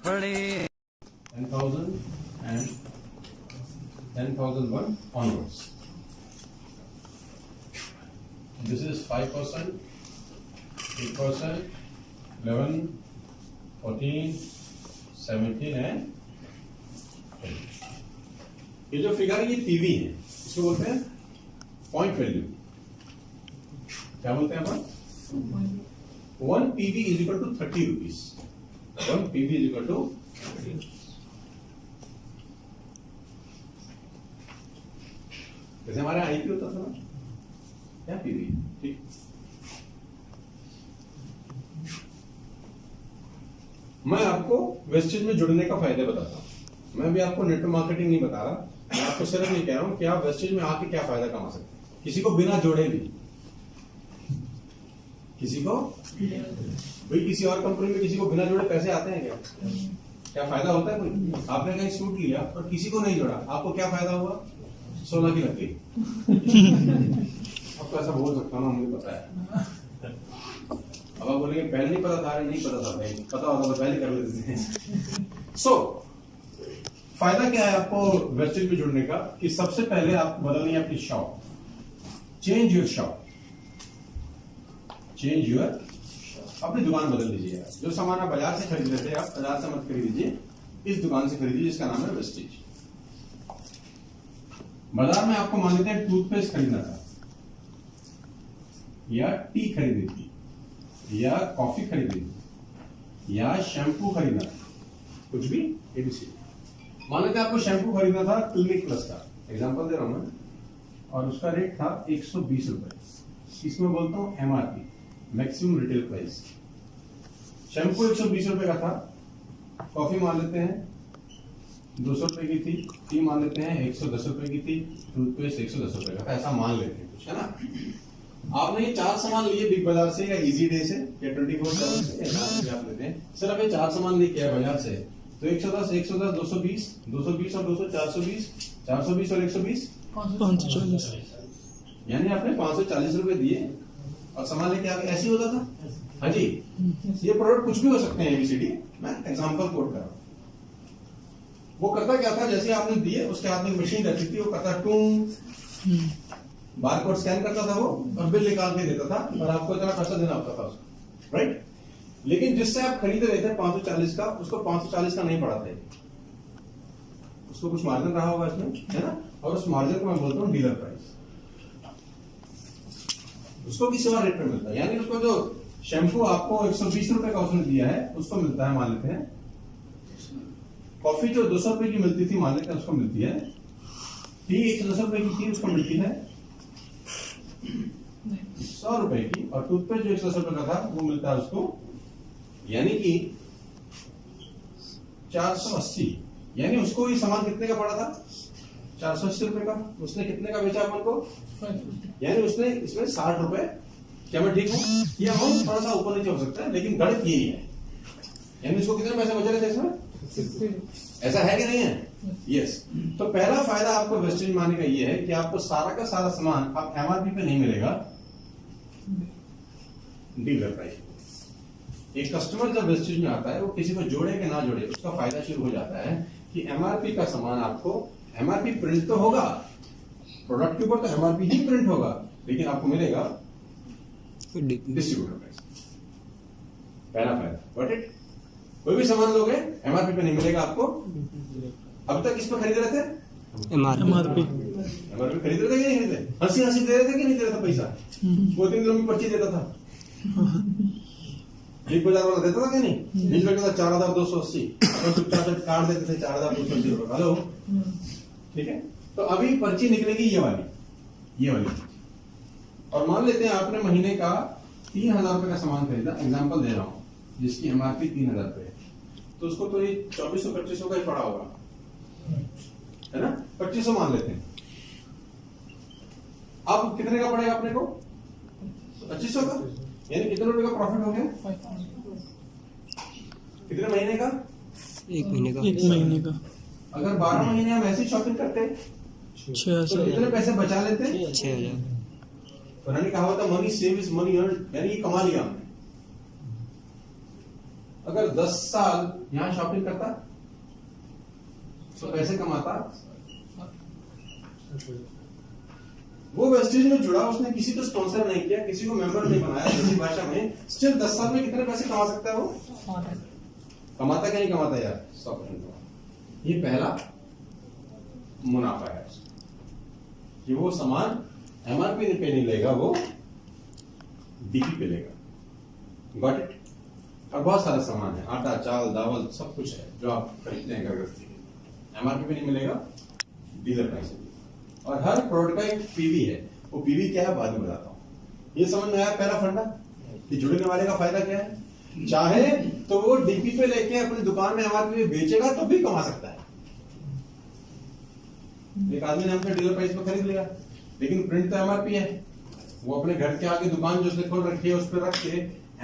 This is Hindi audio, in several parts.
पड़े 10,000 and 10,001 onwards. This is 5%, 8%, 11, 14, 17 and 10. ये जो फिगर है ये पीवी है, इसको बोलते हैं पॉइंट वैल्यू। क्या बोलते हैं अपन? 1 PV is equal to 30 rupees. 1 PV is equal to 30. जैसे हमारे आईपी होता था ना, क्या पीवी, ठीक। मैं आपको वेस्टेज में जुड़ने का फायदे बताता हूं। मैं भी आपको नेटवर्क मार्केटिंग नहीं बता रहा, मैं आपको सिर्फ नहीं कह रहा हूं कि आप वेस्टेज में आके क्या फायदा कमा सकते हैं। किसी को बिना जोड़े भी, किसी को भाई किसी और कंपनी में किसी को बिना जोड़े पैसे आते हैं क्या? क्या फायदा होता है कोई? आपने कहीं सूट लिया और किसी को नहीं जोड़ा, आपको क्या फायदा हुआ? 16 की लग गई। अब तो ऐसा बोल सकता हूँ ना, मुझे पता है। अब आप बोलेंगे पहले नहीं पता था, नहीं पता था भाई, पता होता तो पहले कर लेते थे। सो फायदा क्या है आपको वेस्टेज में जुड़ने का कि सबसे पहले आपको बदलनी है अपनी shop. Change your shop, change your, अपनी दुकान बदल लीजिए। जो सामान आप बाजार से खरीद रहे थे, आप बाजार से मत खरीदिए, इस दुकान से खरीदिए जिसका नाम है वेस्टेज। बाजार में आपको मान लेते हैं टूथपेस्ट खरीदना था, या टी खरीदी थी, या कॉफी खरीदी थी, या शैम्पू खरीदना था, कुछ भी एबीसी। मान लेते हैं आपको शैम्पू खरीदना था क्लिनिक प्लस का, एग्जांपल दे रहा हूं मैं, और उसका रेट था 120 रुपए। इसमें बोलता हूं MRP, maximum retail price. Shampoo 120 रुपए का था, कॉफी मान लेते हैं 200 रुपए की थी, टी मान लेते हैं 110 रुपए की थी, टूथपेस्ट 110 रुपए का था, ऐसा मान लेते हैं कुछ, है ना। आपने ये 4 सामान लिए बिग बाजार से या इजी डे से या 24/7 से, या आप लेते हैं सिर्फ ये 4 सामान लेके आए बाजार से, तो 110, 110, 220, 220 और 200, 420, 420 और 120, 540। यानी आपने 540 रुपए दिए और सामान लेके आ गए। ऐसे ही होता था। हाँ जी, ये प्रोडक्ट कुछ भी हो सकते हैं, एबीसीडी, मैं एग्जांपल कोट कर रहा हूं। वो करता क्या था, जैसे आपने दिए उसके हाथ में मशीन रहती थी, वो करता टूं, बारकोड स्कैन करता था वो और बिल निकाल के देता था और आपको इतना पैसा देना होता था उसको, राइट। लेकिन जिससे आप खरीद रहे थे 540 का, उसको 540 का नहीं पड़ा था, उसको कुछ मार्जिन रहा होगा इसमें, है ना। और उस मार्जिन को मैं बोलता हूँ डीलर प्राइस। उसको किसी और रेट पे मिलता है, यानी उसको जो शैम्पू आपको 120 रुपए का उसने दिया है, उसको मिलता है, मान लेते हैं कॉफी जो 200 रुपए की मिलती थी, मान लेते हैं उसको मिलती है, टी 110 रुपए की थी, उसको मिलती है 100 रुपए की, और टूथपेस्ट जो 110 रुपए का था वो मिलता है उसको, यानी कि 480। यानी उसको ये सामान कितने का पड़ा था? 480 रुपए का। उसने कितने का बेचा अपन को? यानी उसने इसमें 60 रुपए। क्या मैं ठीक हूं? ये अमाउंट थोड़ा सा ऊपर नीचे हो सकता है, लेकिन गणित यही है। यानी उसको कितने पैसे बच रहे थे इसमें? ऐसा है कि नहीं है? यस। तो पहला फायदा आपको वेस्टेज माने का ये है कि आपको सारा का सारा सामान आप एमआरपी पे नहीं मिलेगा, डीलर प्राइस। एक कस्टमर जब वेस्टेज में आता है, वो किसी को जोड़े कि ना जोड़े, उसका फायदा शुरू हो जाता है कि एमआरपी का सामान आपको, एमआरपी प्रिंट तो होगा प्रोडक्ट के ऊपर, तो एमआरपी ही प्रिंट होगा, लेकिन आपको मिलेगा डिस्ट्रीब्यूटर प्राइस। पहला फायदा, गॉट इट। कोई भी सामान लोगे एमआरपी पे नहीं मिलेगा आपको। अब तक किस पे खरीद रहे थे? एमआरपी खरीद रहे थे कि नहीं खरीद रहे? हंसी दे रहे थे कि नहीं दे रहे थे पैसा? 2-3 किलो की पर्ची देता था, बिग बाजार वाला देता था कि नहीं? बीच में 4,280, चुपचाप काट देते थे 4,280 रुपए। हेलो, ठीक है। तो अभी पर्ची निकलेगी ये वाली, और मान लेते हैं आपने महीने का 3,000 रुपए का सामान खरीदा, एग्जांपल दे रहा हूं, जिसकी एमआरपी 3,000 रुपए है, तो उसको तो ये 2400-2500 का ही पड़ा होगा, है ना। 2500 मान लेते हैं। अब कितने का पड़ेगा अपने को? 2500 का, यानी कितने रुपए का प्रॉफिट हो गया? कितने महीने का? 1 महीने का। अगर 12 महीने हम ऐसी शॉपिंग करते तो कितने पैसे बचा लेते? 6,000। पुरानी कहावत है, money save is money earn, यानी ये कमा लिया हमने। अगर 10 साल यहां शॉपिंग करता तो पैसे कमाता, वो वेस्टेज में जुड़ा, उसने किसी को स्पॉन्सर नहीं किया, किसी को मेंबर नहीं बनाया दूसरी भाषा में, स्टिल 10 साल में कितने पैसे कमा सकता है वो? कमाता क्या नहीं कमाता यार? 100%। ये पहला मुनाफा है कि वो सामान एमआरपी पे नहीं लेगा, वो डीपी पे लेगा। Got it? और बहुत सारा सामान है, आटा चावल दावल सब कुछ है जो आप खरीदते हैं घर गृहस्थी के, एमआरपी पे नहीं मिलेगा, डीलर प्राइस है। और हर प्रोडक्ट का एक पीवी है, वो पीवी क्या है बाद में बताता हूं। ये समझ में आया पहला फंडा कि जुड़ने वाले का फायदा क्या है? चाहे तो वो डीपी पे लेके अपनी दुकान में एमआरपी पे बेचेगा तो भी कमा सकता है। एक आदमी ने हमसे डीलर प्राइस पे खरीद लिया, लेकिन प्रिंट तो एमआरपी है, वो अपने घर के आगे दुकान जो उसने खोल रखी है उस पर रख के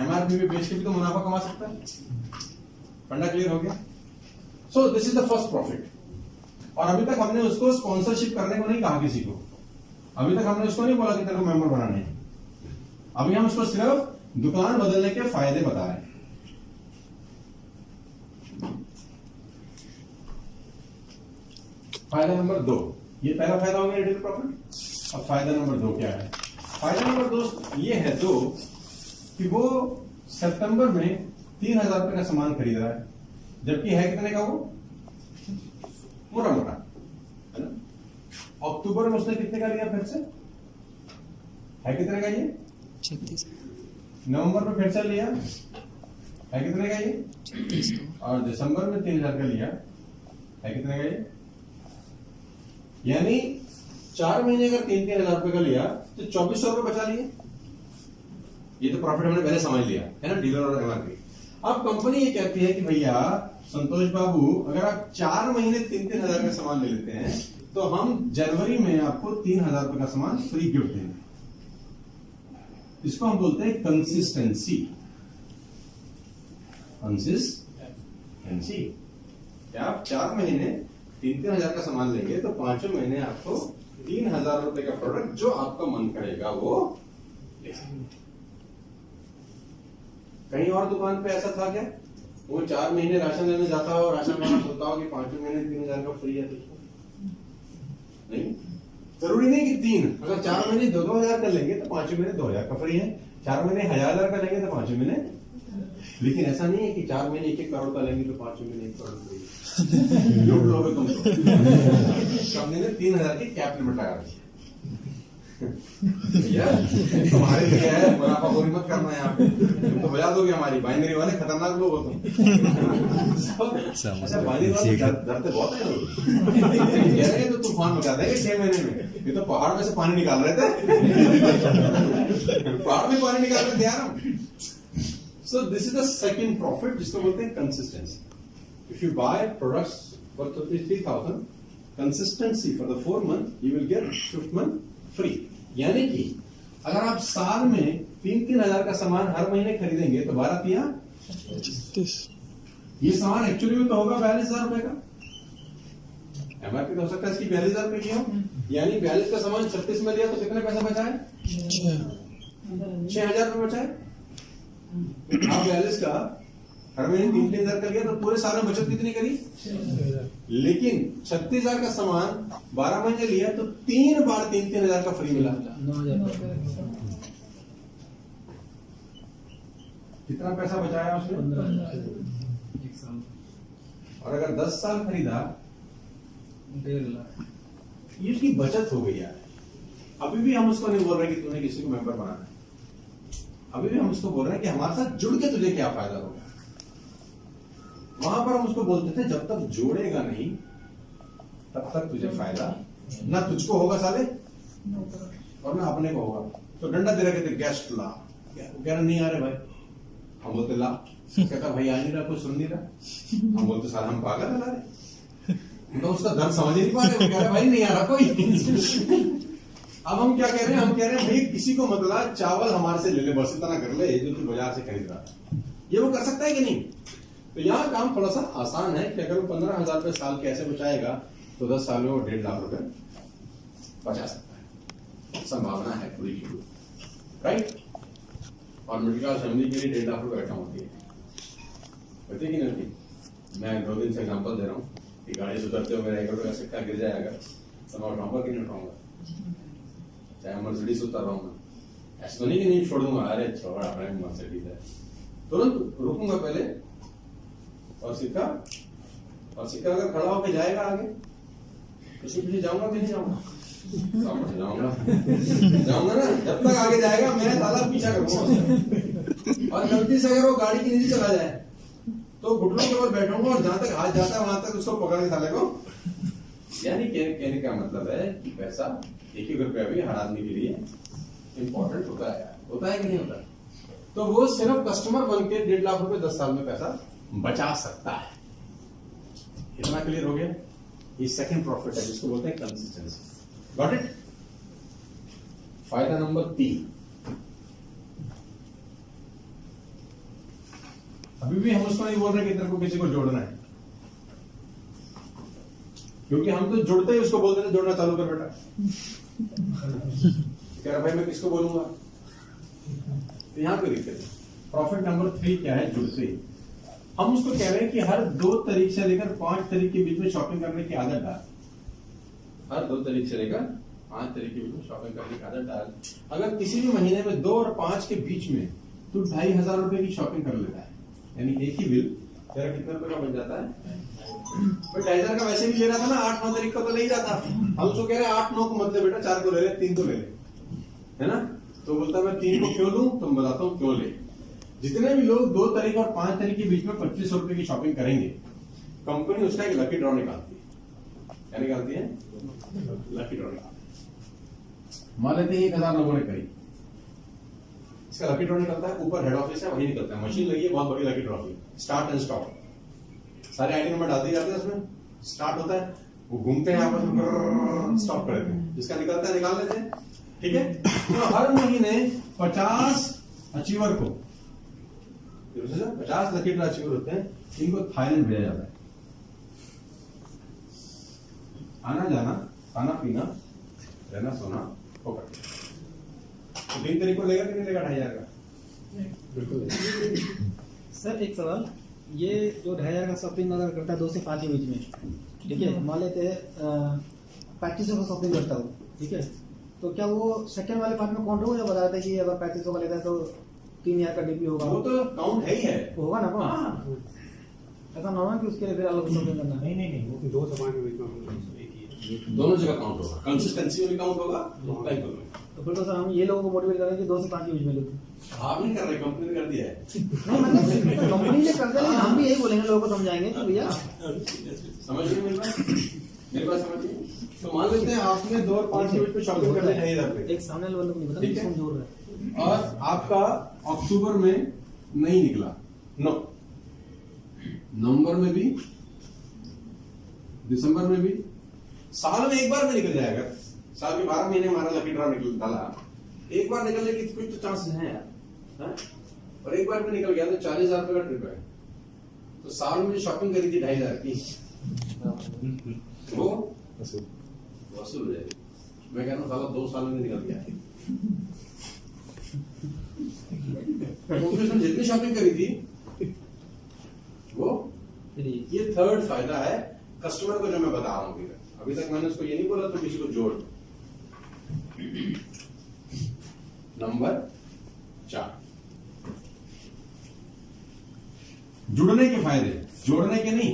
एमआरपी पे बेच के भी तो मुनाफा कमा सकता है। फंडा क्लियर हो गया? सो this is the first profit. और अभी तक हमने उसको स्पॉन्सरशिप करने को नहीं कहा किसी को, अभी तक हमने उसको नहीं बोला कि तेरे को मेंबर बनाने हैं। अभी हम उसको सिर्फ दुकान बदलने के फायदे बता रहे हैं। फायदा नंबर 2, ये पहला फायदा हो गया रिटेल प्रॉफिट। अब फायदा नंबर 2 क्या है? फायदा नंबर 2 ये है तो कि वो सितंबर में 3000 रुपए का सामान खरीद रहा है, जबकि है कितने का वो? मोटा मोटा है ना। अक्टूबर में उसने कितने का लिया फिर से? है कितने का ये? 36। नवंबर में फिर से लिया, है कितने का ये? 36। और दिसंबर में 3000 का लिया, है कितने का ये? यानी 4 महीने अगर 3-3 हजार रुपए का लिया तो 2400 रुपए बचा लिए। ये तो प्रॉफिट हमने पहले समझ लिया है ना, डीलर और एमआरपी। अब कंपनी ये कहती है कि भैया संतोष बाबू, अगर आप 4 महीने 3-3 हजार का सामान ले लेते हैं तो हम जनवरी में आपको 3000 रुपए का सामान फ्री गिफ्ट देंगे। इसको हम बोलते हैं कंसिस्टेंसी। कंसिस्टेंसी क्या आप 4 महीने 3-3 हजार का सामान लेंगे तो 5वें महीने आपको 3000 रुपए का प्रोडक्ट जो आपका मन करेगा वो ले सकते। कहीं और दुकान पे ऐसा था क्या? वो 4 महीने राशन लेने जाता हो, राशन वाला बोलता हो कि 5वें महीने 3000 का फ्री है, नहीं जरूरी नहीं कि 3, अगर 4 महीने 2-2 हजार का लेंगे तो 5वें महीने 2000 का फ्री है, 4 महीने 1000 का लेंगे तो 5वें महीने। लेकिन ऐसा नहीं है कि 4 महीने 1-1 करोड़ का लेंगे तो 5वें महीने 1 करोड़ फ्री। लूट लोगे तुम तो। कंपनी ने 3000 की कैप लिमिट लगा दी है। तुम्हारे लिए है, मुनाफा पूरी मत करना यहाँ पे, तुम तो बजा दोगे हमारी। बाइनरी वाले खतरनाक लोग हो तुम। अच्छा बाइनरी वाले डरते बहुत है लोग, कह रहे हैं तो तूफान मचा देंगे 6 महीने में। ये तो पहाड़ में से पानी निकाल रहे थे, पहाड़ में पानी निकाल रहे थे यार हम। So this is the second profit जिसको बोलते हैं consistency. If you buy products for 3,000, consistency for the 4 month you will get 5th month free. यानी कि अगर आप साल में 3-3 हजार का सामान हर महीने खरीदेंगे तो 12 36, ये सामान एक्चुअली में तो होगा 42,000 रुपए का। एमआरपी तो हो सकता है इसकी 42,000 रुपए की हो, यानी 42 का सामान 36 में लिया तो कितने पैसा बचा है? 6,000 रुपए बचा है। आप 42 का हर महीने 3-3 हजार का लिया तो पूरे साल में बचत कितनी करी? लेकिन 36,000 का सामान 12 महीने लिया तो 3 बार 3-3 हजार का फ्री मिला। कितना पैसा बचाया उसने? 15 और अगर 10 साल खरीदा 1.5 लाख, ये उसकी बचत हो गई यार। अभी भी हम उसको नहीं बोल रहे कि तूने किसी को मेंबर बनाना है, अभी भी हम उसको बोल रहे हैं कि हमारे साथ जुड़ के तुझे क्या फायदा होगा। वहां पर हम उसको बोलते थे जब तक जोड़ेगा नहीं तब तक तुझे फायदा ना तुझको होगा साले और ना अपने को होगा। तो डंडा दे रहे थे गेस्ट ला, कह रहा नहीं आ रहे भाई, हम बोलते ला, कहता भाई आ नहीं रहा, कोई सुन नहीं रहा। हम बोलते साला हम पागल है ला रहे, तो उसका दर्द समझ ही नहीं पा रहे, वो कह रहे भाई नहीं आ रहा कोई। अब हम क्या कह रहे हैं? हम कह रहे हैं भाई किसी को मतलब चावल हमारे से ले ले, बस इतना कर ले जो तू बाजार से खरीद रहा है। ये वो कर सकता है कि नहीं? तो यहाँ काम थोड़ा सा आसान है कि अगर वो 15,000 रुपए साल कैसे बचाएगा तो 10 साल में वो 1.5 लाख रुपए बचा सकता है। संभावना है पूरी की, राइट? और मिडिल क्लास फैमिली के लिए 1.5 लाख रुपए कम होती है। होती कि नहीं होती? मैं 2 दिन से एग्जांपल दे रहा हूँ कि गाड़ी से उतरते हो मेरा 1 रुपये का सिक्का गिर जाएगा तो मैं उठाऊंगा कि नहीं उठाऊंगा? चाहे मर्सिडीज उतर रहा हूँ मैं, ऐसा नहीं कि नहीं छोड़ दूंगा, अरे छोड़ अपना मर्सिडीज है, तुरंत रुकूंगा पहले और सिक्का अगर खड़ा होकर जाएगा आगे उसके पीछे जाऊंगा कि नहीं जाऊंगा? जाऊंगा ना, जब तक आगे जाएगा मैं साला पीछा करूंगा। और गलती से अगर वो गाड़ी के नीचे चला जाए तो घुटनों के ऊपर बैठूंगा और जहां तक हाथ जाता है वहां तक उसको पकड़ के साले को, यानी कहने का मतलब है कि पैसा 1-1 रुपया भी हर आदमी के लिए इंपॉर्टेंट होता है कि नहीं होता? तो वो सिर्फ कस्टमर बन के 1.5 लाख रुपए 10 साल में पैसा बचा सकता है। इतना क्लियर हो गया? ये सेकंड प्रॉफिट है जिसको बोलते हैं कंसिस्टेंसी। Got it? फायदा नंबर 3, अभी भी हम उसको नहीं बोल रहे कि तेरे को किसी को जोड़ना है, क्योंकि हम तो जुड़ते ही उसको बोलते थे जोड़ना चालू कर बेटा। कह रहा भाई मैं किसको बोलूंगा? तो यहां पे दिक्कत है। प्रॉफिट नंबर 3 क्या है? जुड़ते ही हम उसको कह रहे हैं कि हर 2 तारीख से लेकर 5 तारीख के बीच में शॉपिंग करने की आदत डाल। हर 2 तारीख से लेकर 5 तारीख के बीच में शॉपिंग करने की आदत डाल। अगर किसी भी महीने में 2 और 5 के बीच में तू 2,500 रुपए की शॉपिंग कर लेता है, यानी एक ही बिल तेरा कितने रुपए का बन जाता है? 2,500 का वैसे भी ले रहा था ना, 8-9 तारीख का तो ले ही रहा था। हम उसको कह रहे हैं 8-9 को मत ले बेटा, 4 को ले ले, 3 को ले ले, है ना? तो बोलता मैं 3 को क्यों लूं? तो मैं बताता हूं क्यों ले। जितने भी लोग 2 तारीख और 5 तारीख के बीच में 2500 रुपए की शॉपिंग करेंगे, कंपनी उसका एक लकी ड्रॉ निकालती है। क्या निकालती है? लकी ड्रॉ निकालती है। मान लेते हैं 1000 लोगों ने करी, इसका लकी ड्रॉ निकलता है, ऊपर हेड ऑफिस है वही निकलता है, मशीन लगी है, बहुत बड़ी लकी ड्रॉ की, स्टार्ट एंड स्टॉप, सारे आईडी नंबर डाल दिए जाते हैं उसमें, स्टार्ट होता है, वो घूमते हैं आपस में, स्टॉप कर देते हैं, जिसका निकलता है निकाल लेते हैं। ठीक है? तो हर महीने 50 अचीवर को, 50 लकी ड्रॉ अचीवर होते हैं, इनको थाईलैंड भेजा जाता है। आना जाना, खाना पीना, रहना सोना फोकट। तो 3 तारीख को लेगा कि नहीं लेगा 2,500 का? बिल्कुल। सर एक सवाल, ये जो 2,500 का शॉपिंग अगर करता है 2 से 5 के बीच में, ठीक है, मान लेते हैं 3500 का शॉपिंग करता हूँ, ठीक है, तो क्या वो सेकंड वाले पार्ट में काउंट होगा? या बता रहा था कि अगर 3500 का लेता है तो 3,000 का डीपी होगा, वो तो काउंट है ही है, होगा ना? हाँ। ऐसा ना होगा कि उसके लिए फिर अलग शॉपिंग करना है? नहीं वो 2 से 5 के बीच में एक ही है। दोनों जगह काउंट होगा, कंसिस्टेंसी में भी काउंट होगा, टाइम में। तो फिर तो सर हम ये लोगों को मोटिवेट करेंगे कि 2 से 5 के बीच में लेते। आप नहीं कर रहे, कंपनी ने कर दिया है। नहीं मतलब कंपनी ने कर दिया, लेकिन हम भी यही बोलेंगे, लोगों को समझाएंगे कि भैया समझ रहे मेरी बात समझिए। तो मान लेते हैं आपने 2 और 5 के बीच में शॉपिंग करने 2,500 रुपए, एक सामने वाले को नहीं पता ठीक है? कौन जोड़ रहा है, और आपका अक्टूबर में नहीं निकला, नो, नवंबर में भी, दिसंबर में भी, साल में एक बार में निकल जाएगा। साल के 12 महीने हमारा लकी ड्रॉ निकल डाला, एक बार निकलने की कुछ तो चांसेस हैं यार, हाँ? और एक बार में निकल गया तो 40,000 रुपए का ट्रिप है, तो साल में शॉपिंग करी थी 2,500 की, वो वसूल हो जाएगी। मैं कह रहा हूँ साला 2 साल में निकल गया। उसने जितनी शॉपिंग करी थी वो, ये थर्ड फायदा है कस्टमर को जो मैं बता रहा हूँ। अभी तक मैंने उसको ये नहीं बोला तो किसी को जोड़। नंबर 4, जुड़ने के फायदे, जोड़ने के नहीं,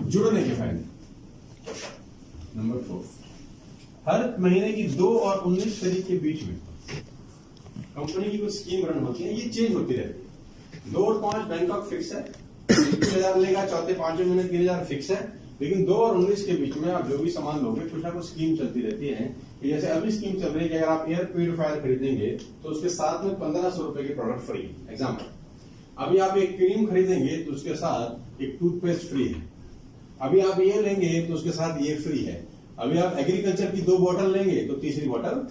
जुड़ने के फायदे। नंबर 4, हर महीने की 2 और 19 तारीख के बीच में कंपनी की कुछ स्कीम रन होती है, ये चेंज होती रहती है। 2 और 5 बैंकॉक फिक्स है, 3,000 लेगा, चौथे 5वें महीने 3,000 फिक्स है, लेकिन 2 और 19 के बीच में आप जो भी सामान लोगे कुछ ना कुछ स्कीम चलती रहती है। कि जैसे अभी स्कीम चल रही है कि अगर आप एयर प्यूरिफायर खरीदेंगे तो उसके साथ में 1,500 रुपए के प्रोडक्ट फ्री। एग्जाम्पल, अभी आप एक क्रीम खरीदेंगे तो उसके साथ एक टूथपेस्ट फ्री है, अभी आप ये लेंगे तो उसके साथ ये फ्री है, अभी आप एग्रीकल्चर की 2 बोतल लेंगे तो तीसरी बोतल।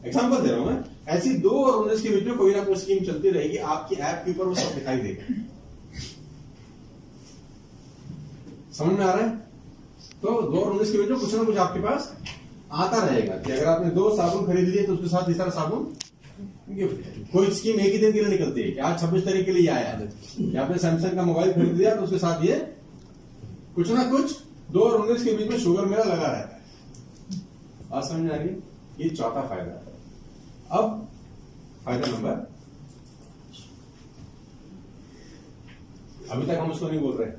एग्जाम्पल दे रहा हूं मैं। ऐसी 2 और 19 के बीच में कोई ना कोई स्कीम चलती रहेगी, आपकी ऐप के ऊपर वो सब दिखाई देगा। समझ में आ रहा है? तो 2 और 19 के बीच में कुछ ना कुछ आपके पास आता रहेगा कि अगर आपने 2 साबुन खरीद लिए तो उसके साथ तीसरा साबुन गिफ्ट है। कोई स्कीम एक ही दिन के लिए निकलती है कि आज 26 तारीख के लिए आया है कि आपने सैमसंग का मोबाइल खरीद लिया तो उसके साथ ये कुछ ना कुछ 2 और 19 के बीच में शुगर मेला लगा रहता है। बात समझ में आ रही है? ये चौथा फायदा है। अब फायदा नंबर, अभी तक हम उसको नहीं बोल रहे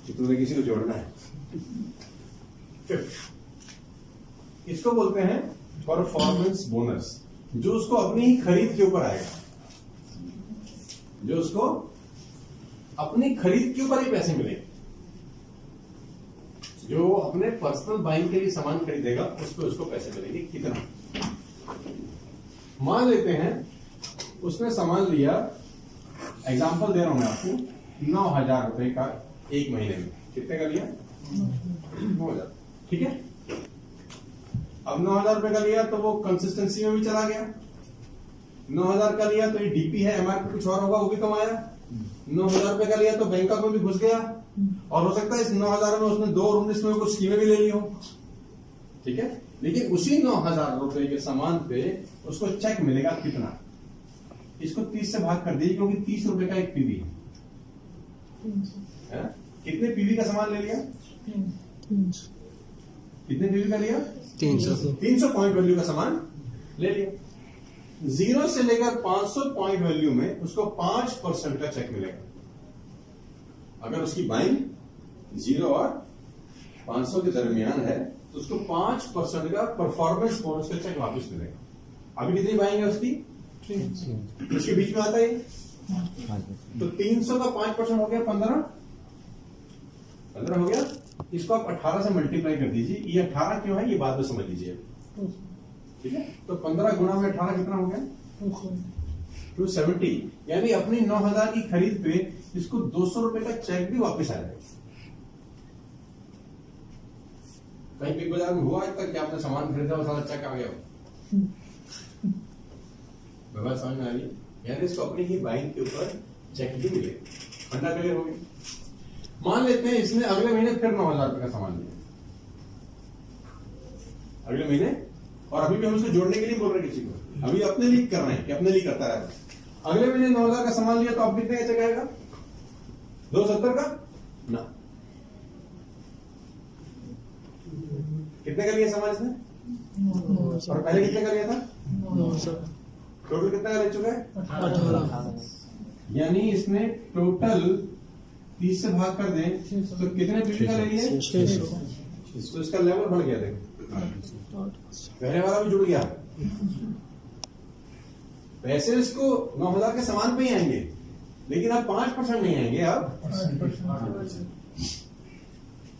कि तुमने किसी को जोड़ना है। इसको बोलते हैं परफॉर्मेंस बोनस, जो उसको अपनी ही खरीद के ऊपर आएगा, जो उसको अपनी खरीद के ऊपर ही पैसे मिलेंगे। जो अपने पर्सनल बाइंग के लिए सामान खरीदेगा उस पर उसको पैसे मिलेंगे। कितना? मान लेते हैं उसने सामान लिया, एग्जांपल दे रहा हूं मैं आपको, 9,000 रुपए का एक महीने में। कितने का लिया? 9,000। ठीक है। अब 9,000 रुपए का लिया तो वो कंसिस्टेंसी में भी चला गया। 9,000 का लिया तो ये डीपी है, एमआरपी कुछ और होगा, वो भी कमाया। 9,000 रुपए का लिया तो बैंकॉक में भी घुस गया, और हो सकता है इस 9,000 में उसने 2 और 19 में कुछ स्कीमें भी ले ली हो। ठीक है। लेकिन उसी 9,000 रुपए के सामान पे उसको चेक मिलेगा कितना? इसको 30 से भाग कर दीजिए, क्योंकि 30 रुपए का एक पीवी है। कितने पीवी का सामान ले लिया? कितने पीवी का लिया? 300 पॉइंट वैल्यू का सामान ले लिया। 0 से लेकर 500 पॉइंट वैल्यू में उसको 5% का चेक मिलेगा। अगर उसकी बाइंग 0 और 500 के दरमियान है तो उसको 5% का परफॉर्मेंस बोनस का चेक वापस मिलेगा। अभी कितनी बाइंग है उसकी? उसके बीच में आता है तो 300 का 5% हो गया 15 हो गया। इसको आप 18 से मल्टीप्लाई कर दीजिए। ये 18 क्यों है ये बाद में समझ लीजिए। ठीक है। तो 15 गुणा में 18 कितना हो गया? 270। यानी अपनी 9,000 की खरीद पे इसको 200 रुपए का चेक भी वापस आ जाएगा। कहीं बिग बाजार में हुआ आज तक कि आपने सामान खरीदा और सारा चेक आ गया हो? बात समझ में आ रही है? यानी इसको अपनी ही बाइंग के ऊपर चेक भी मिले। फंडा क्लियर हो गया। मान लेते हैं इसने अगले महीने फिर 9,000 रुपए का सामान लिया अगले महीने, और अभी भी हम उसको जोड़ने के लिए बोल रहे किसी को, अभी अपने लिए कर रहे हैं कि अपने लिए करता रहेगा। अगले महीने 9,000 का सामान लिया तो अब कितने का चेक आएगा? 270 का ना। कितने का लिया सामान इसने? और पहले कितने का लिया था? टोटल कितना का ले चुका है? 18। यानी इसने टोटल 30 से भाग कर दें तो कितने पीवी का ले लिया? 600। तो इसका लेवल बढ़ गया। देखो पहले वाला भी जुड़ गया। पैसे इसको 9,000 के सामान पे ही आएंगे, लेकिन अब 5% नहीं आएंगे। अब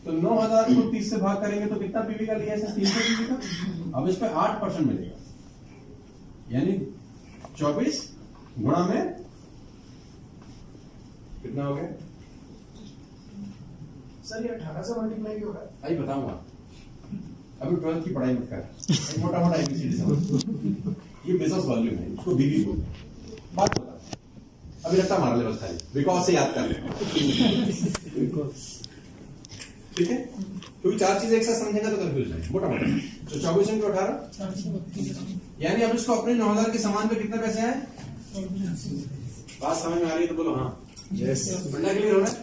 तो 9,000 को 30 से भाग करेंगे तो कितना पीवी का लिया है? 300 पीवी का। अब इस पे 8% मिलेगा, यानी 24 गुणा में कितना हो गया? सर ये 18 से मल्टीप्लाई क्यों होगा? अभी बताऊंगा। अभी 12th की पढ़ाई मत कर, मोटा मोटा एबीसीडी समझ। ये बिजनेस वॉल्यूम है, उसको बीबी बोलते। बात बता, अभी रट्टा मार ले बस खाली, बिकॉज से याद कर ले। ठीक है। क्योंकि 4 चीजें एक साथ समझेगा तो कंफ्यूज है। मोटा मोटा तो 24 इंटू 18, यानी अब इसको अपने 9,000 के सामान पे कितने पैसे आए? बात समझ में आ रही है तो बोलो हाँ। यस। बढ़िया क्लियर हो रहा है?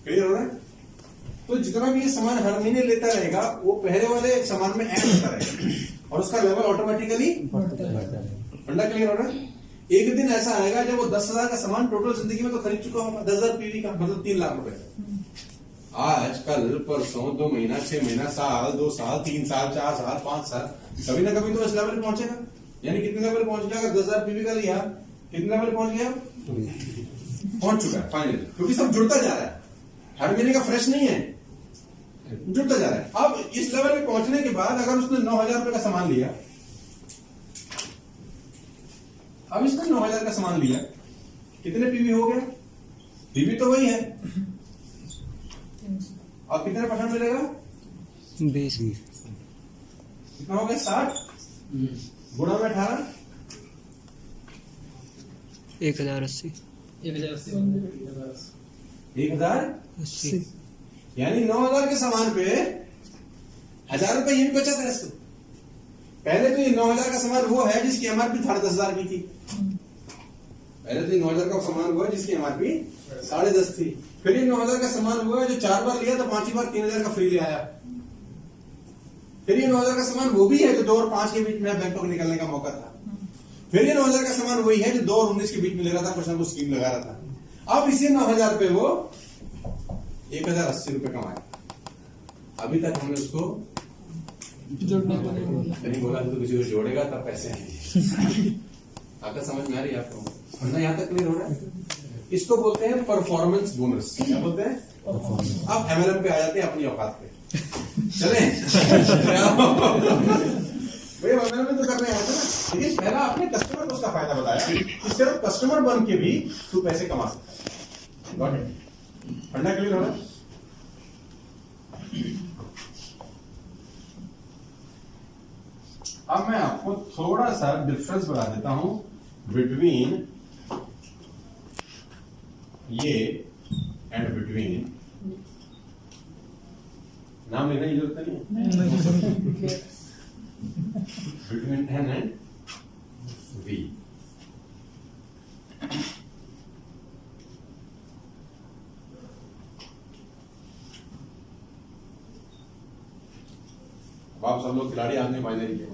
क्लियर हो रहा है? तो जितना भी ये सामान हर महीने लेता रहेगा वो पहले वाले सामान में ऐड होता रहेगा और उसका लेवल ऑटोमेटिकली फंडा। क्लियर हो रहा है? एक दिन ऐसा आएगा जब वो 10,000 का सामान टोटल जिंदगी में तो खरीद चुका होगा, 10,000 पीवी का, मतलब 3 लाख रुपए। आज कल परसों 2 महीना 6 महीना साल 2 साल 3 साल 4 साल 5 साल, कभी ना कभी तो इस लेवल पे पहुंचेगा। यानी कितने लेवल पहुंच गया? अगर 10,000 पीवी का लिया, कितने लेवल पहुंच गया? पहुंच चुका है फाइनली, क्योंकि सब जुड़ता जा रहा है। हर महीने का फ्रेश नहीं है, जुड़ता जा रहा है। अब इस लेवल पे पहुंचने के बाद अगर उसने 9,000 रुपए का सामान लिया, अब इसने 9,000 का सामान लिया, कितने पीवी हो गया? पीवी तो वही है, और कितने % मिलेगा? 20। कितना हो गया? 60 गुणा में 18, 1080। 1080। यानी 9,000 के सामान पे 1,000 रुपए ये भी बचत है इसको। पहले तो ये 9,000 का सामान वो है जिसकी एमआरपी 10,500 की थी। पहले तो ये 9,000 का सामान हुआ जिसकी एमआरपी 10.5 थी। फिर ये 9,000 का सामान हुआ जो 4 बार लिया तो 5वीं बार 3,000 का फ्री ले आया। फिर ये 9,000 का सामान वो भी है जो 2 और 5 के बीच में बैंकॉक निकलने का मौका था। फिर ये 9,000 का सामान वही है जो 2 और 19 के बीच में ले रहा था, कुछ ना कुछ स्कीम लगा रहा था। अब इसी 9,000 पे वो 1,080 रुपए कमाए। अभी तक हमने उसको जोड़ने को नहीं बोला। नहीं बोला तो किसी को जोड़ेगा तब पैसे आएंगे। आकर समझ में आ रही है आपको? वरना यहाँ तक क्लियर हो रहा है। इसको बोलते हैं परफॉर्मेंस बोनस। क्या बोलते हैं? अब एमएलएम पे आ जाते हैं अपनी औकात पे। चले भैया एमएलएम में तो करने आया था ना, लेकिन पहला आपने कस्टमर को उसका फायदा बताया कि सिर्फ कस्टमर बन के भी तू पैसे कमा सकता है। Got it? फंडा क्लियर हो रहा है? अब मैं आपको थोड़ा सा डिफरेंस बता देता हूं बिटवीन ये एंड बिटवीन, नाम लेने की जरूरत नहीं है, बिटवीन एन एंड वी। आप सब लोग खिलाड़ी आदमी बाइनरी के।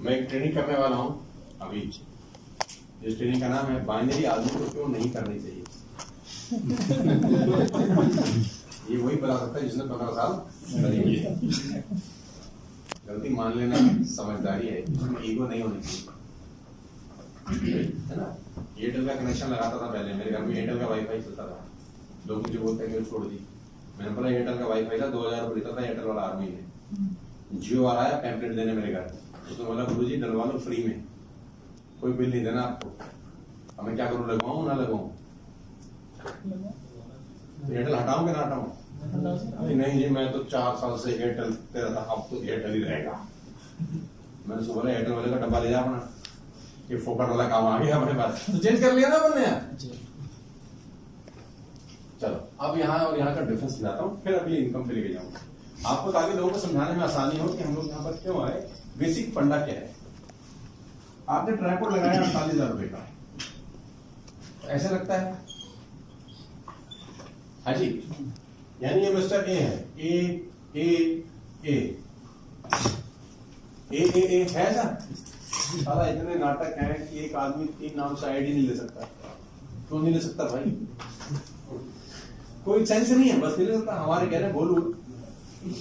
मैं एक ट्रेनिंग करने वाला हूं अभी, इस ट्रेनिंग का नाम है बाइनरी आदमी को क्यों नहीं करनी चाहिए। ये वही बता सकता है जिसने 15 साल करी है। गलती मान लेना समझदारी है, ईगो नहीं होनी चाहिए, है ना। एयरटेल का कनेक्शन लगाता था पहले, मेरे घर में एयरटेल का वाईफाई चलता था। लोग मुझे बोलते हैं कि छोड़ दी, मैंने बोला एयरटेल का वाईफाई था 2000 रुपये देता था एयरटेल वाला आर्मी में। जियो वाला आया पैम्पलेट देने मेरे घर, उसने बोला गुरुजी डलवा लो फ्री में, कोई बिल नहीं देना आपको। अब मैं क्या करूं, लगवाऊं ना लगवाऊं? एयरटेल हटाऊं कि ना हटाऊं? नहीं जी मैं तो 4 साल से एयरटेल पे रहता, अब तो एयरटेल ही रहेगा। मैंने उसको बोला एयरटेल वाले का डब्बा ले जा अपना, ये फोकट वाला काम आ गया हमारे पास, तो चेंज कर लिया ना बनने यार। चलो अब यहाँ और यहाँ का डिफरेंस दिखाता हूँ, फिर अभी इनकम पे लेके जाऊंगा आपको, ताकि लोगों को समझाने में आसानी हो कि हम लोग यहाँ पर क्यों आए, बेसिक फंडा क्या है। आपने ट्राइपॉड लगाया 48,000 रुपए का, ऐसा लगता है हाँ जी, यानी ये मिस्टर ए है, ए है ऐसा। साला इतने नाटक हैं कि एक आदमी 3 नाम से आईडी नहीं ले सकता। क्यों नहीं ले सकता भाई? कोई सेंस नहीं है, बस नहीं ले सकता। हमारे कह रहे हैं बोलू नहीं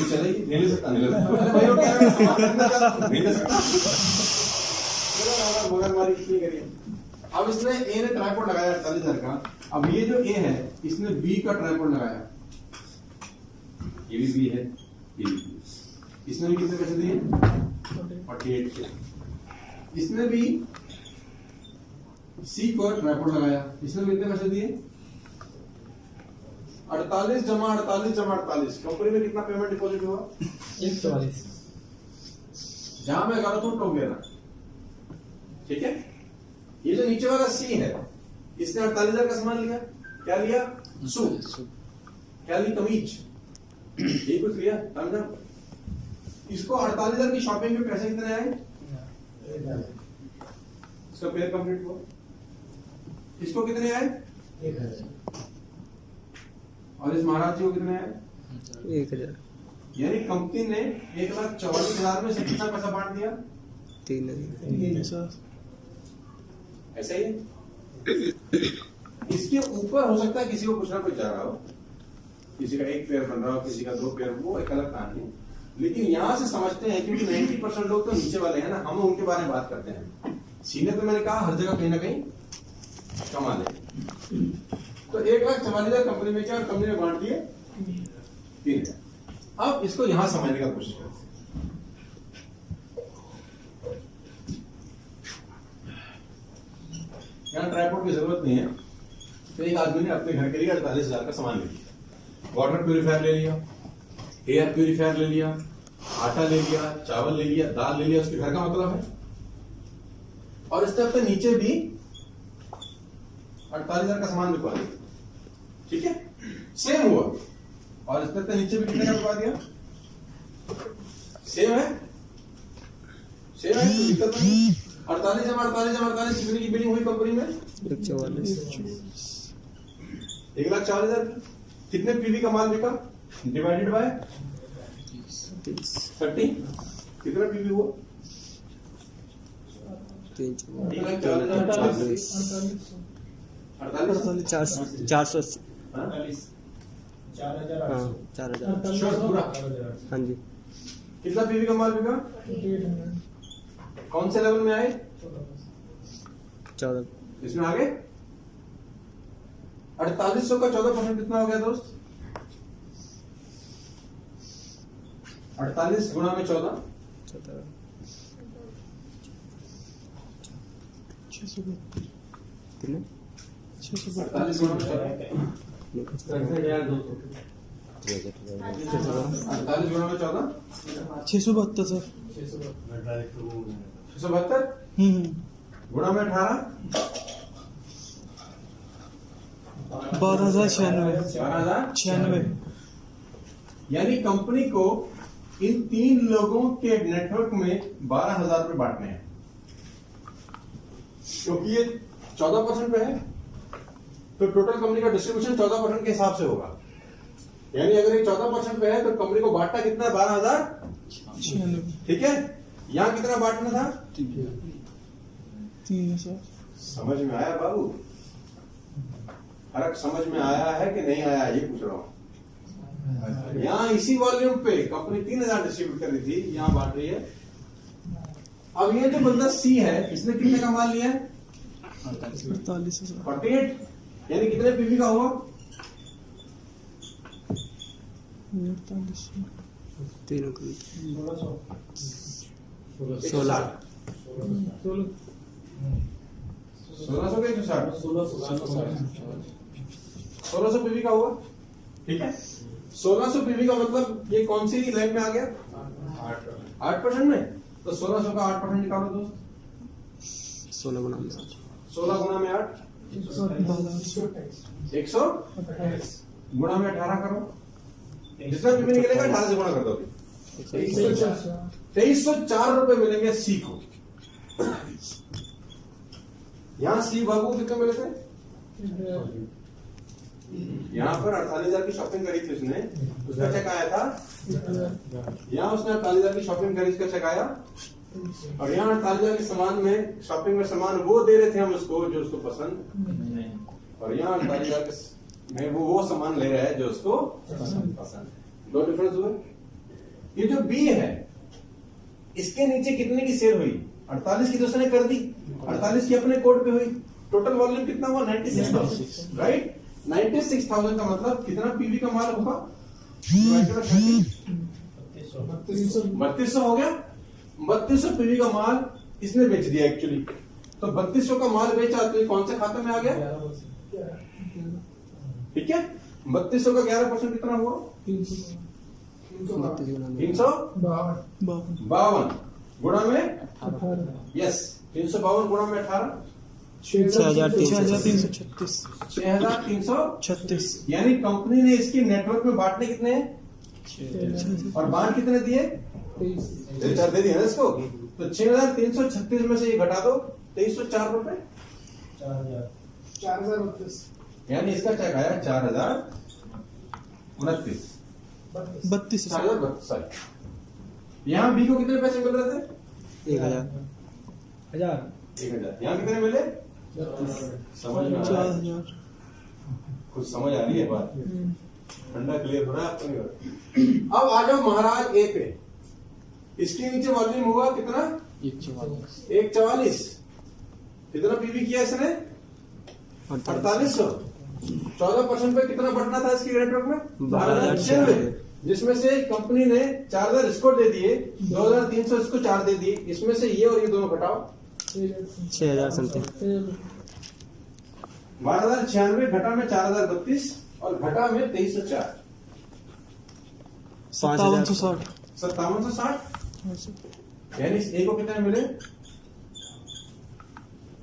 चलेगी, नहीं ले सकता, नहीं ले सकता भाई, वो कह रहे हैं नहीं ले सकता। मगरमारी कितनी करिए। अब इसने ए ने ट्राइपॉड लगाया 48,000 का, अब ये जो ए है इसने बी का ट्राइपॉड लगाया, ये भी बी है, ये भी बी। इसने भी कितने पैसे दिए? 48 के। इसने भी सी को ट्राइपॉड लगाया, इसने भी कितने पैसे दिए? 48 जमा 48 जमा 48। कंपनी में कितना पेमेंट डिपॉजिट हुआ? 144। जहां मैं गलत हूं टोक देना, ठीक है। ये जो नीचे वाला सी है, इसने 48,000 का सामान लिया, क्या लिया? सूट। क्या ली? कमीज। ये कुछ लिया, समझा? इसको 48,000 की शॉपिंग में पैसे कितने आए? इसका पेयर कंप्लीट हुआ। इसको कितने आए? 1,000। और इस महाराज जी को कितने आए? 1,000। यानी कंपनी ने 1,44,000 में से कितना पैसा बांट दिया? 3,000। ऐसा ही है। इसके ऊपर हो सकता है किसी को कुछ ना कुछ जा रहा हो, किसी का 1 पेयर बन रहा हो, किसी का 2 पेयर, वो एक अलग कहानी है। लेकिन यहां से समझते हैं क्योंकि 90% लोग तो नीचे वाले हैं ना, हम उनके बारे में बात करते हैं। सीनियर तो मैंने कहा हर जगह कहीं ना कहीं कमा ले। तो 1,44,000 कंपनी में क्या, और कंपनी में बांट दिए 3,000। अब इसको यहां समझने का कोशिश करते हैं। यहाँ ट्राइपॉड की जरूरत नहीं है, तो एक आदमी ने अपने घर के लिए 48,000 का सामान ले लिया। वाटर प्यूरिफायर ले लिया, एयर प्यूरिफायर ले लिया, आटा ले लिया, चावल ले लिया, दाल ले लिया, उसके घर का मतलब है। और इस तरफ नीचे भी 48,000 का सामान बिकवा दिया, ठीक है, सेम हुआ। और इस तरफ नीचे भी कितने का बिकवा दिया? सेम है, सेम है, कोई दिक्कत नहीं। 48 जमा 48 जमा 48 कितने की बिलिंग हुई कंपनी में? 144 1,40,000। कितने पीवी का माल बिका डिवाइडेड बाय 30 कितना पीवी हुआ? 3,40,000 480 हाँ 4,000 श्योर पूरा? हाँ जी। कितना पीवी का माल बिका? कौन से लेवल में आए? 14 इसमें आगे 4800 का 14% कितना हो गया दोस्त? 48 गुणा में 14 कितने 48 गुणा में 14 48 गुणा में 14 672 सर। 672 गुणा में 18 12,096 यानी कंपनी को इन 3 लोगों के नेटवर्क में 12,000 रुपए बांटने हैं, क्योंकि ये 14% पे है तो टोटल कंपनी का डिस्ट्रीब्यूशन 14% के हिसाब से होगा। यानी अगर ये 14% पे है तो कंपनी को बांटना कितना है? 12,000। ठीक है, यहां कितना बांटना था? 3 सर। समझ में आया बाबू? फर्क समझ में आया है कि नहीं आया ये पूछ रहा हूं। यहां इसी वॉल्यूम पे कंपनी 3,000 डिस्ट्रीब्यूट कर रही थी, यहां बांट रही है। अब ये जो बंदा सी है इसने कितने का माल लिया है? 48 यानी कितने पीवी का हुआ? 1600 के 1600 पीवी का हुआ। ठीक है, 1600 पीवी का मतलब ये कौन सी लाइन में आ गया? 8% में। तो 1600 का 8% निकालो दोस्त। 16 गुना में 16 गुना में 8 100 गुणा में 18 करो। जितना पीवी निकलेगा 18 से गुणा कर दो। 2304 रुपए मिलेंगे सी को। यहां सी बाबू कितने मिले थे? यहां पर 48,000 की शॉपिंग करी थी उसने, उसका चेक आया था। यहां उसने 48,000 की शॉपिंग करी, उसका चेक आया। और यहाँ 48,000 के सामान में शॉपिंग में सामान वो दे रहे थे हम उसको जो उसको पसंद, और यहाँ 48,000 में वो सामान ले रहा है जो उसको पसंद। दो डिफरेंस हुए। ये जो बी है इसके नीचे कितने की सेल हुई? 48 की तो उसने कर दी, 48 की अपने कोड पे हुई। टोटल वॉल्यूम कितना हुआ? 96,000 राइट। 96,000 का मतलब कितना पीवी का माल होगा? 3200 हो गया। 3200 पीवी का माल इसने बेच दिया एक्चुअली। तो 3200 का माल बेचा तो ये कौन से खाते में आ गया? ठीक है, 3200 का 11% कितना हुआ? 352 गुणा में यस 352 गुणा में 18 6,336 यानी कंपनी ने इसके नेटवर्क में बांटने कितने हैं? और बांट कितने दिए? 3,000 दे दिए ना इसको। तो 6,336 में से ये घटा दो 2304 रुपए 4,029 यानी इसका चेक आया 4,029 32 सॉरी। यहाँ बी को कितने पैसे मिल रहे थे? 1,000 1,000। यहाँ कितने मिले? समझ में आ रहा है? कुछ समझ आ रही है बात? ठंडा क्लियर हो रहा है आपको? अब आ जाओ महाराज ए पे। इसके नीचे वॉल्यूम हुआ कितना? 144। कितना पीवी किया इसने? 4800। 14% पे कितना बढ़ना था इसके नेटवर्क में? 12,096, जिसमें से कंपनी ने 4,000 इसको दे दिए, 2,300 इसको 4 दे दिए। इसमें से ये और ये दोनों घटाओ 6,000 समथिंग। 12,096 घटा में 4,032 और घटा में 2304 5760 5760। यानी इस ए को कितने मिले?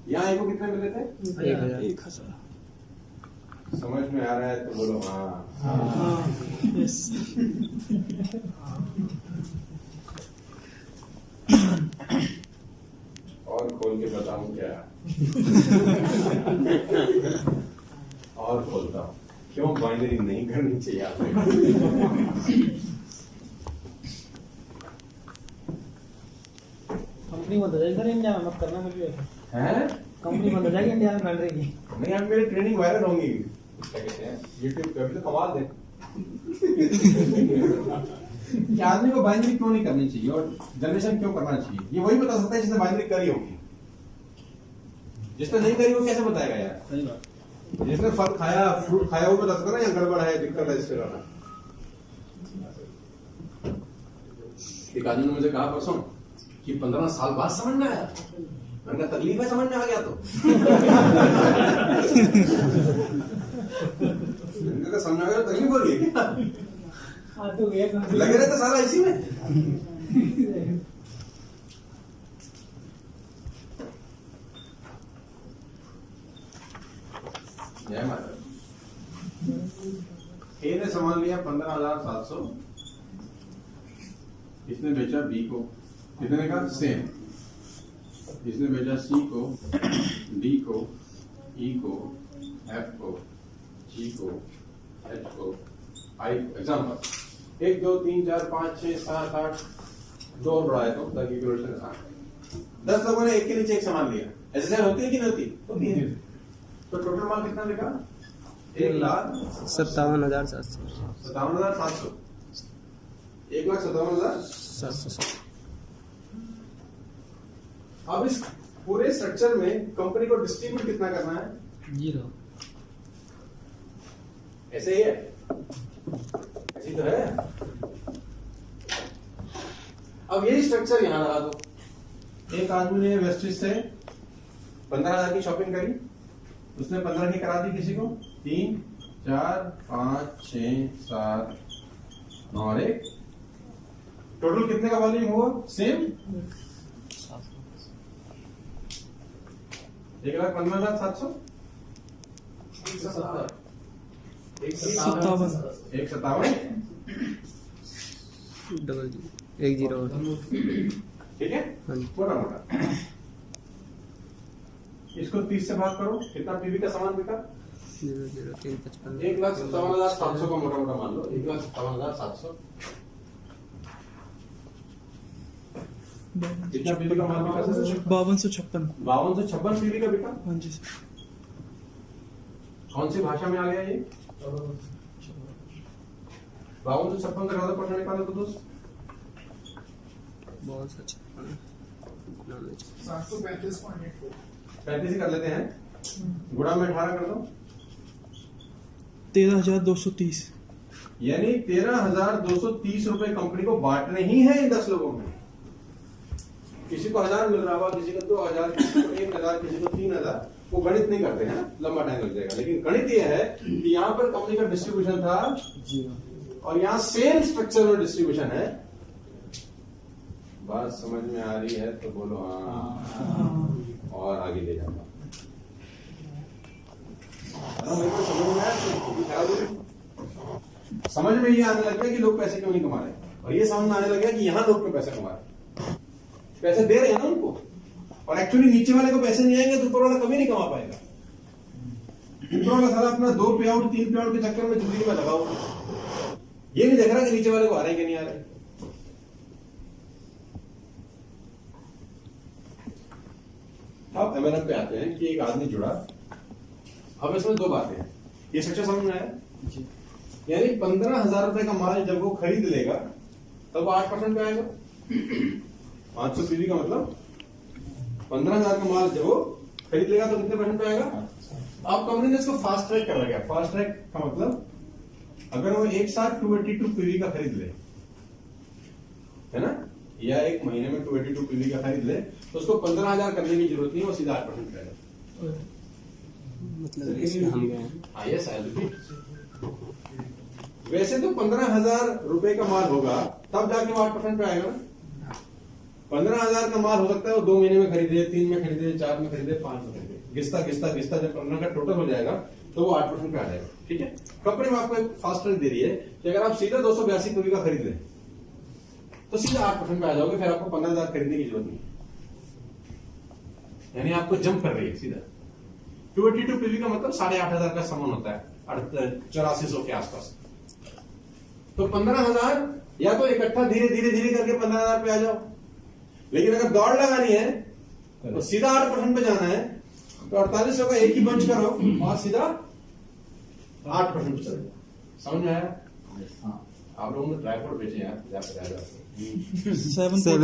यहाँ ए को कितने मिले थे? 1,000। समझ में आ रहा है तो बोलो हाँ। यस खोल के बताऊं क्या? और खोलता हूं, क्यों बाइनरी नहीं करनी चाहिए आपको? कंपनी बंद हो जाएगी सर इंडिया में, मत करना कुछ भी ऐसा। हैं? कंपनी बंद हो जाएगी इंडिया में बाइनरी की। नहीं, अब मेरी ट्रेनिंग वायरल होंगी, क्या कहते हैं, यूट्यूब पे भी तो कमाल दे कि आदमी को बाइनरी क्यों नहीं करनी चाहिए और जनरेशन क्यों करना चाहिए, ये वही बता सकता है जिसने बाइनरी करी होगी। जिसने नहीं करी वो कैसे बताएगा यार? सही बात। जिसने फल खाया, फ्रूट खाया, वो बता सकता है ना, या गड़बड़ है, दिक्कत है, इससे रहना। एक आदमी ने मुझे कहा परसों कि 15 साल बाद समझ में आया। मैंने कहा तकलीफ है, समझ में आ गया तो। मैंने कहा समझ में आ गया तो तकलीफ हो रही है क्या? हाँ तो ये लगे रहते सारा इसी में। जय माता। ए ने सामान लिया 15,700, इसने बेचा बी को कितने का? सेम। इसने बेचा सी को, डी को, ई को, एफ को, जी को, एच को, आई। एग्जाम्पल 1 2 3 4 5 6 7 8, 2 बढ़ाए तो ताकि कैलकुलेशन आसान है। 10 लोगों ने एक के नीचे एक सामान लिया, ऐसे से होती है कि नहीं होती? होती है। तो टोटल माल कितना लिखा? 57,700। 57,700। 1,57,700। अब इस पूरे स्ट्रक्चर में कंपनी को डिस्ट्रीब्यूट कितना करना है? 0। ऐसे ही है, ऐसे तो है। अब यही स्ट्रक्चर यहां लगा दो। एक आदमी ने वेस्टिज से 15,000 की शॉपिंग करी, उसने 15 की करा दी किसी को, 3 4 5 6 7 9 और 1। टोटल कितने का वॉल्यूम हुआ? सेम 1,15,700। 57 डबल 10 ठीक है, हाँ जी। मोटा मोटा। इसको 30 से भाग करो, कितना पीवी का सामान बिका? 00355। 1,57,700 का मोटा मोटा मान लो, 1,57,700। कितना पीवी का माल बिका सर? 5256। 5256 पीवी का बिका। हाँ जी सर। कौन सी भाषा में आ गया ये? 5256 का 10% निकालो तो दोस्त। 735.84। 35 ही कर लेते हैं, गुणा में 18 कर दो, 13,230। यानी 13,230 रुपए कंपनी को बांटने ही है इन 10 लोगों में। किसी को 1000 मिल रहा होगा, किसी को 2000, किसी को 1000, किसी को 3000। वो गणित नहीं करते हैं, लंबा टाइम लग जाएगा। लेकिन गणित यह है कि यहाँ पर कंपनी का डिस्ट्रीब्यूशन था 0 और यहाँ सेम स्ट्रक्चर में डिस्ट्रीब्यूशन है। बात समझ में आ रही है तो बोलो हाँ, और आगे ले जाता। समझ में ये आने लग गया कि लोग पैसे क्यों नहीं कमा रहे, और ये समझ में आने लग गया कि यहाँ लोग क्यों पैसे कमा रहे। पैसे दे रहे हैं ना उनको, और एक्चुअली नीचे वाले को पैसे नहीं आएंगे तो ऊपर वाला कभी नहीं कमा पाएगा। ऊपर वाला सारा अपना 2 पे आउट 3 पे आउट के चक्कर में जिंदगी में लगा हुआ, ये नहीं देख रहा कि नीचे वाले को आ रहे हैं कि नहीं आ रहे। अब एमएनएम पे आते हैं कि एक आदमी जुड़ा। अब इसमें 2 बातें हैं, ये स्ट्रक्चर समझ में आया? यानी 15,000 रुपए का माल जब वो खरीद लेगा तब वो 8% पे आएगा। 500 पीवी का मतलब 15,000 का माल जब वो खरीद लेगा तो कितने % पे आएगा? अब कंपनी ने इसको फास्ट ट्रैक कर लिया। फास्ट ट्रैक का मतलब अगर वो एक साथ 282 पीवी का खरीद ले, है ना, या एक महीने में 282 पीवी का खरीद ले, तो उसको 15,000 करने की जरूरत नहीं है, वो सीधा 8% रहेगा। मतलब इसमें हम गए हैं। हाँ ये सैलरी। वैसे तो 15,000 रुपए का माल होगा तब जाके वो 8% पे आएगा। 15,000 का माल हो सकता है वो 2 महीने में खरीदे, 3 में खरीदे, 4 में खरीदे, 5 में खरीदे, घिसता घिसता घिसता जब 15 का टोटल हो जाएगा तो वो 8% पे आ जाएगा। ठीक है, कंपनी में आपको एक फास्ट ट्रैक दे रही है कि अगर आप सीधा 282 पीवी का खरीद लें तो सीधा 8% पे आ जाओगे, फिर आपको 15,000 खरीदने की जरूरत नहीं है। यानी आपको जंप कर रही है सीधा। 282 पीवी का मतलब 8,500 का सामान होता है 8400 के आसपास। तो 15,000 या तो इकट्ठा धीरे धीरे धीरे करके 15,000 पे आ जाओ, लेकिन अगर दौड़ लगानी है तो सीधा 8% पे जाना है, तो 4800 का एक ही बंच करो और सीधा 8% पे चले जाओ। समझ में आया? आप लोगों ने ट्राइपॉड बेचे यार, जाकर 7.7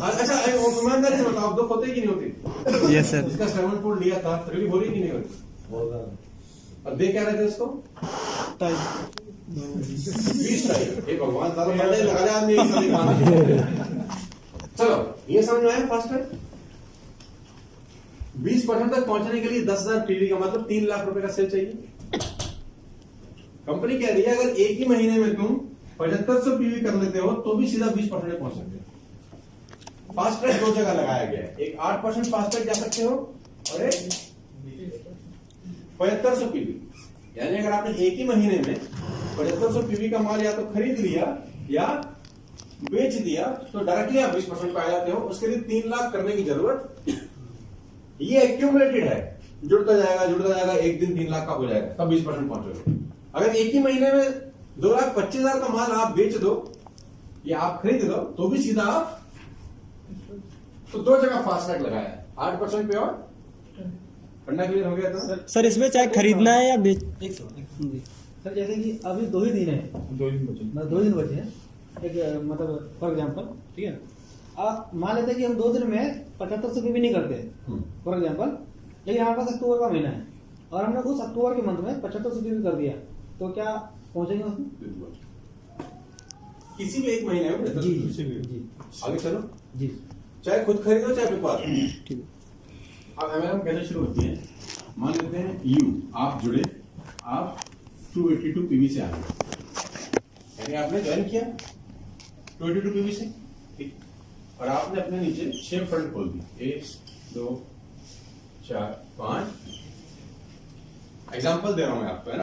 अच्छा ईमानदारी से बताओ, दो होते कि नहीं होती? Yes sir. इसका 7 फुट लिया था, रियली हो रही कि नहीं होती? और दे क्या रहे थे उसको? Type 20 type. हे भगवान, सारा पढ़ने लगा ले आदमी एक साथ ही खाने। चलो ये समझ में आया फास्ट है? 20% तक पहुंचने के लिए 10,000 पीवी का मतलब 3 लाख रुपए का सेल चाहिए। कंपनी कह रही है अगर एक ही महीने में तुम 7500 पीवी कर लेते हो तो भी सीधा 20% पहुंच सकते हो। फास्ट ट्रैक 2 जगह लगाया गया है, एक 8% फास्ट ट्रैक जा सकते हो और एक 7500 पीवी। यानी अगर आपने एक ही महीने में 7500 पीवी का माल या तो खरीद लिया या बेच दिया तो डायरेक्टली आप 20% पे आ जाते हो। उसके लिए 3 लाख करने की जरूरत, ये एक्यूमुलेटेड है, जुड़ता जाएगा, एक दिन 3 लाख का हो जाएगा, तब 20% पहुंचोगे। अगर एक ही महीने में 2,25,000 का माल आप बेच दो या आप खरीद दो तो भी सीधा आप, तो 2 जगह फास्ट ट्रैक लगाया है, 8% पे और फंडा क्लियर हो गया था। सर इसमें चाहे खरीदना है या बेच। जी सर, जैसे कि अभी 2 ही दिन है, 2 दिन बचे हैं, एक मतलब फॉर एग्जाम्पल, ठीक है, आप मान लेते हैं कि हम 2 दिन में 7500 भी नहीं करते फॉर एग्जाम्पल, लेकिन हमारे पास अक्टूबर का महीना है और हमने उस अक्टूबर के मंथ में 7500 भी कर दिया, तो क्या पहुंचेंगे उसमें? किसी भी एक महीने में जी जी। आगे चलो जी, चाहे खुद खरीदो चाहे बिकवा दो। ठीक है। अब एमएलएम कैसे शुरू होती है? मान लेते हैं यू आप जुड़े, आप 282 पीवी से आ गए, यानी आपने ज्वाइन किया 282 पीवी से, ठीक, और आपने अपने नीचे 6 फंड खोल दिए, 1 2 4 5। एग्जाम्पल दे रहा हूं मैं आपको, है ना?